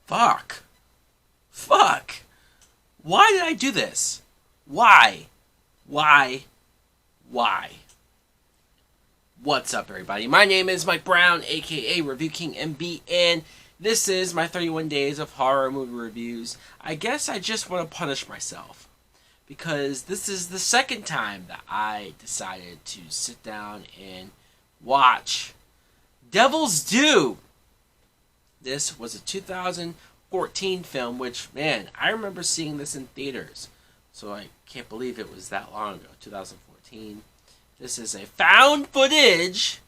Fuck. Fuck. Why did I do this? Why? Why? Why? What's up, everybody? My name is Mike Brown, aka Review King MB, and this is my 31 days of horror movie reviews. I guess I just want to punish myself, because this is the second time that I decided to sit down and watch Devil's Due. This was a 2014 film, which, man, I remember seeing this in theaters. So I can't believe it was that long ago, 2014. This is a found footage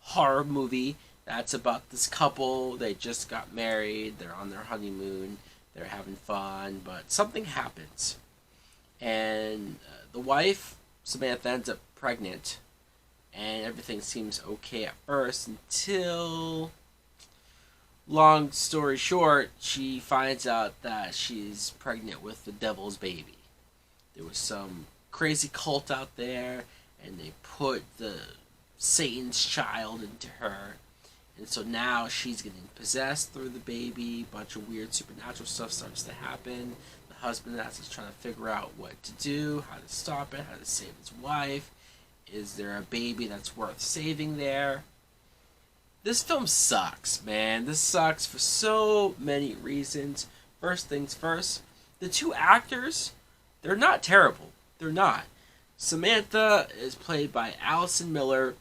horror movie that's about this couple. They just got married. They're on their honeymoon. They're having fun, but something happens. And the wife, Samantha, ends up pregnant. And everything seems okay at first until, long story short, she finds out that she's pregnant with the devil's baby. There was some crazy cult out there, and they put the Satan's child into her. And so now she's getting possessed through the baby. A bunch of weird supernatural stuff starts to happen. The husband is trying to figure out what to do, how to stop it, how to save his wife. Is there a baby that's worth saving there? This film sucks, man. This sucks for so many reasons. First things first, the two actors, they're not terrible. They're not. Samantha is played by Allison Miller,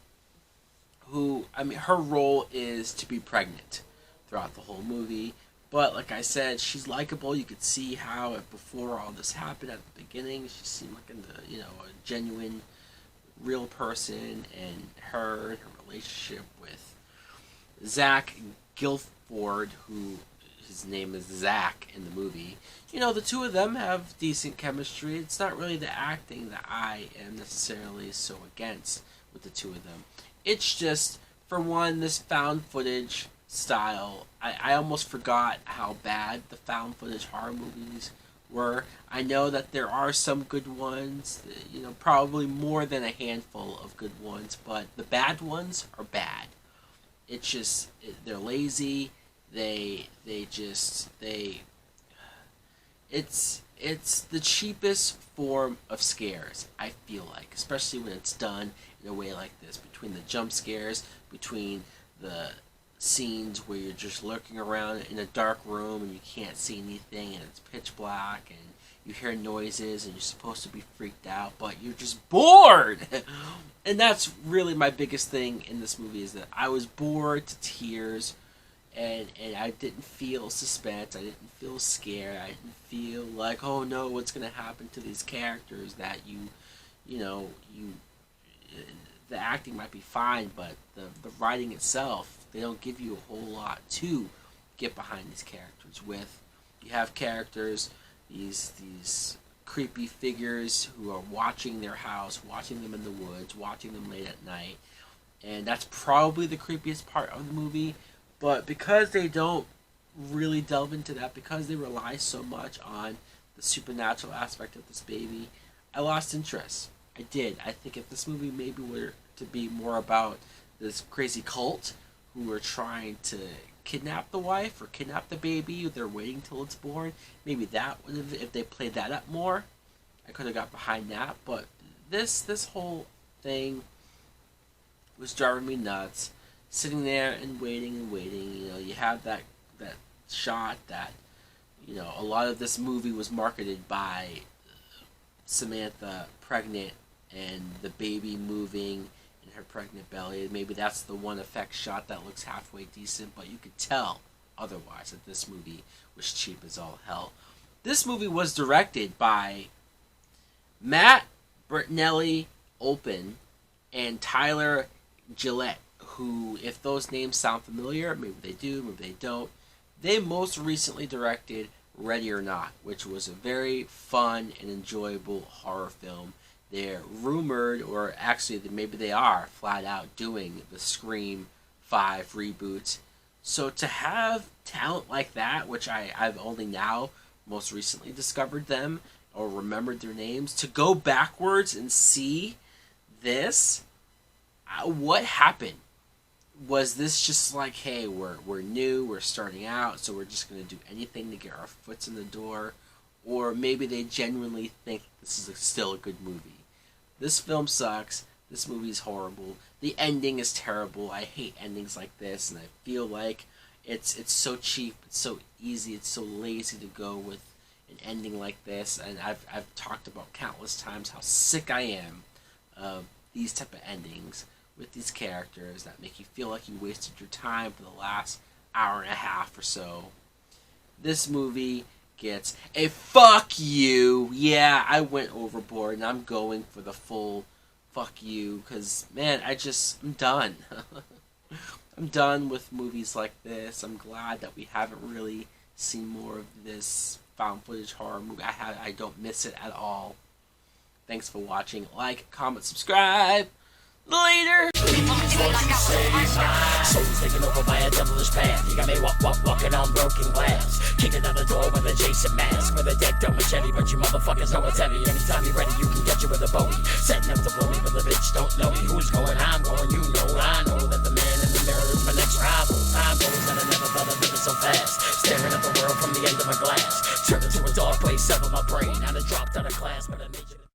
who, her role is to be pregnant throughout the whole movie. But like I said, she's likable. You could see how before all this happened at the beginning, she seemed like a genuine, real person, and her relationship with Zach Gilford, who his name is Zach in the movie. The two of them have decent chemistry. It's not really the acting that I am necessarily so against with the two of them. It's just, for one, this found footage style. I almost forgot how bad the found footage horror movies were. I know that there are some good ones, probably more than a handful of good ones, but the bad ones are bad. It's just, they're lazy. It's the cheapest form of scares, I feel like, especially when it's done in a way like this, between the jump scares, between the scenes where you're just lurking around in a dark room and you can't see anything and it's pitch black and you hear noises and you're supposed to be freaked out, but you're just bored. And that's really my biggest thing in this movie, is that I was bored to tears, and I didn't feel suspense. I didn't feel scared. I didn't feel like, oh no, what's going to happen to these characters that the acting might be fine, but the writing itself, they don't give you a whole lot to get behind these characters with. You have characters, these creepy figures who are watching their house, watching them in the woods, watching them late at night, and that's probably the creepiest part of the movie. But because they don't really delve into that, because they rely so much on the supernatural aspect of this baby, I lost interest. I did. I think if this movie maybe were to be more about this crazy cult who are trying to kidnap the wife or kidnap the baby, they're waiting till it's born, maybe that would have, if they played that up more, I could have got behind that. But this whole thing was driving me nuts. Sitting there and waiting and waiting. You have that shot that, a lot of this movie was marketed by Samantha pregnant and the baby moving in her pregnant belly. Maybe that's the one effect shot that looks halfway decent, but you could tell otherwise that this movie was cheap as all hell. This movie was directed by Matt Bertinelli Open and Tyler Gillette, who, if those names sound familiar, maybe they do, maybe they don't. They most recently directed Ready or Not, which was a very fun and enjoyable horror film. They're rumored, or actually maybe they are, flat out doing the Scream 5 reboot. So to have talent like that, which I've only now most recently discovered them, or remembered their names, to go backwards and see this, what happened? Was this just like, hey, we're new, we're starting out, so we're just gonna do anything to get our foots in the door, or maybe they genuinely think this is still a good movie? This film sucks. This movie's horrible. The ending is terrible. I hate endings like this, and I feel like it's so cheap, it's so easy, it's so lazy to go with an ending like this. And I've talked about countless times how sick I am of these type of endings with these characters that make you feel like you wasted your time for the last hour and a half or so. This movie gets a fuck you. Yeah, I went overboard, and I'm going for the full fuck you, because, man, I'm done. I'm done with movies like this. I'm glad that we haven't really seen more of this found footage horror movie. I don't miss it at all. Thanks for watching. Like, comment, subscribe. Later! Soul's taken over by a devilish path. You got me walking on broken glass. Kicking down the door with a Jason mask. With a decked out machete, but you motherfuckers know it's heavy. Anytime you're ready, you can get you with a Bowie. Setting up to blow me, but the bitch don't know me. Who's going? I'm going, you know. I know that the man in the mirror is my next rival. Time goes and I never thought I'd live it so fast. Staring at the world from the end of my glass. Turn into a dark place, sever my brain.